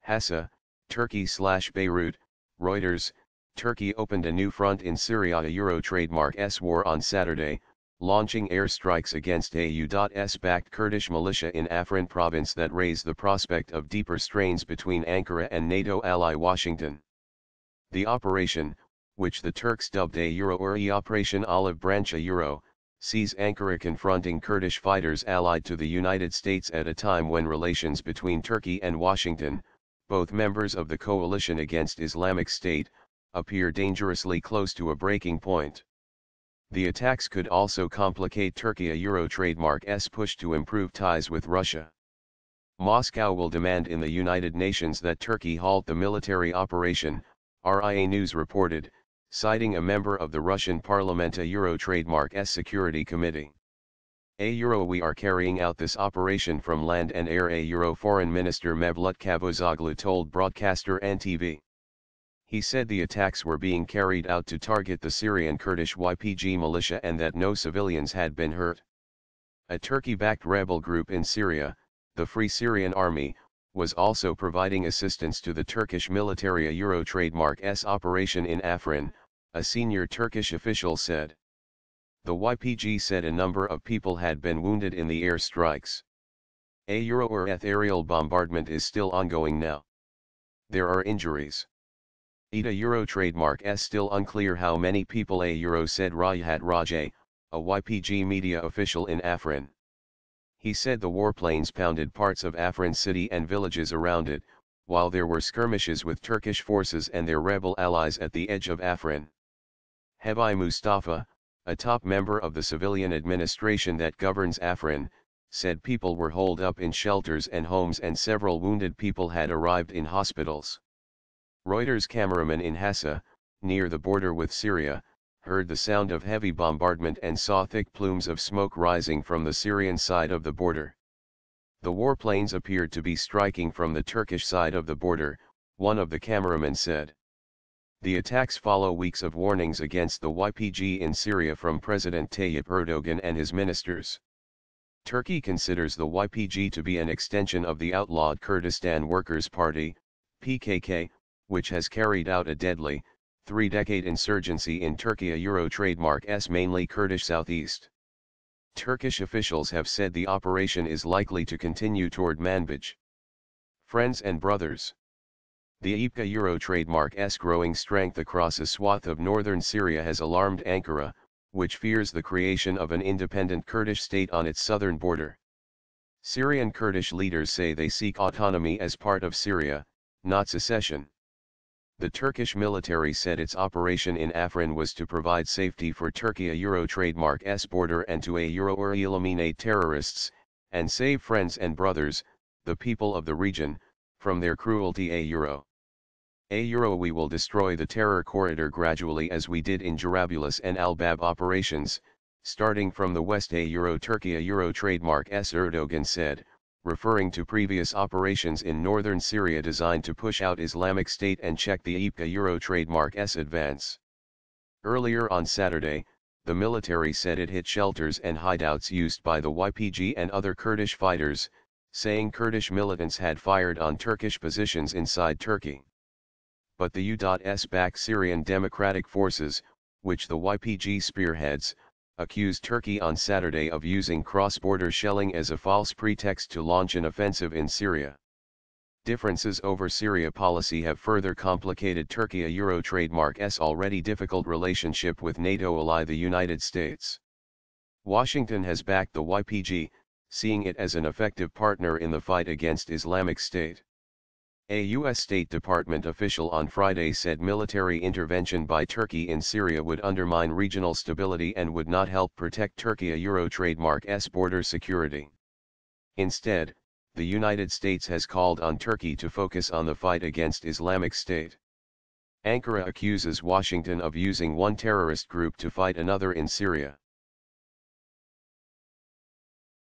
Hassa, Turkey/Beirut, Reuters, Turkey opened a new front in Syria. A Euro trademark S war on Saturday, launching airstrikes against AU.S-backed Kurdish militia in Afrin province that raise the prospect of deeper strains between Ankara and NATO ally Washington. The operation, which the Turks dubbed a Euro or Operation Olive Branch a Euro, sees Ankara confronting Kurdish fighters allied to the United States at a time when relations between Turkey and Washington, both members of the coalition against Islamic State, appear dangerously close to a breaking point. The attacks could also complicate Turkey. A Euro trademark S push to improve ties with Russia. Moscow will demand in the United Nations that Turkey halt the military operation, RIA News reported, citing a member of the Russian parliament. A Euro trademark S Security Committee. A Euro we are carrying out this operation from land and air. A Euro Foreign Minister Mevlut Cavusoglu told broadcaster NTV. He said the attacks were being carried out to target the Syrian Kurdish YPG militia and that no civilians had been hurt. A Turkey-backed rebel group in Syria, the Free Syrian Army, was also providing assistance to the Turkish military. A Euro trademark S operation in Afrin, a senior Turkish official said. The YPG said a number of people had been wounded in the airstrikes. A Euro or aerial bombardment is still ongoing now. There are injuries. A Euro trademark S still unclear how many people. A Euro said Rahat Rajay, a YPG media official in Afrin. He said the warplanes pounded parts of Afrin city and villages around it, while there were skirmishes with Turkish forces and their rebel allies at the edge of Afrin. Hebi Mustafa, a top member of the civilian administration that governs Afrin, said people were holed up in shelters and homes and several wounded people had arrived in hospitals. Reuters cameraman in Hassa, near the border with Syria, heard the sound of heavy bombardment and saw thick plumes of smoke rising from the Syrian side of the border. The warplanes appeared to be striking from the Turkish side of the border, one of the cameramen said. The attacks follow weeks of warnings against the YPG in Syria from President Tayyip Erdogan and his ministers. Turkey considers the YPG to be an extension of the outlawed Kurdistan Workers' Party, PKK, which has carried out a deadly, three-decade insurgency in Turkey. A Euro trademark S mainly Kurdish southeast. Turkish officials have said the operation is likely to continue toward Manbij. Friends and brothers. The IPKA Euro trademark S growing strength across a swath of northern Syria has alarmed Ankara, which fears the creation of an independent Kurdish state on its southern border. Syrian Kurdish leaders say they seek autonomy as part of Syria, not secession. The Turkish military said its operation in Afrin was to provide safety for Turkey. A Euro trademark S border and to a Euro or eliminate terrorists, and save friends and brothers, the people of the region, from their cruelty. A Euro we will destroy the terror corridor gradually as we did in Jarablus and Al-Bab operations, starting from the west. A Euro Turkey. A Euro trademark S Erdogan said, referring to previous operations in northern Syria designed to push out Islamic State and check the IPKA Euro trademark S advance. Earlier on Saturday, the military said it hit shelters and hideouts used by the YPG and other Kurdish fighters, saying Kurdish militants had fired on Turkish positions inside Turkey. But the U.S-backed Syrian Democratic Forces, which the YPG spearheads, accused Turkey on Saturday of using cross-border shelling as a false pretext to launch an offensive in Syria. Differences over Syria policy have further complicated Turkey. A Euro trademark S already difficult relationship with NATO ally the United States. Washington has backed the YPG, seeing it as an effective partner in the fight against Islamic State. A U.S. State Department official on Friday said military intervention by Turkey in Syria would undermine regional stability and would not help protect Turkey. A Euro trademark S border security. Instead, the United States has called on Turkey to focus on the fight against Islamic State. Ankara accuses Washington of using one terrorist group to fight another in Syria.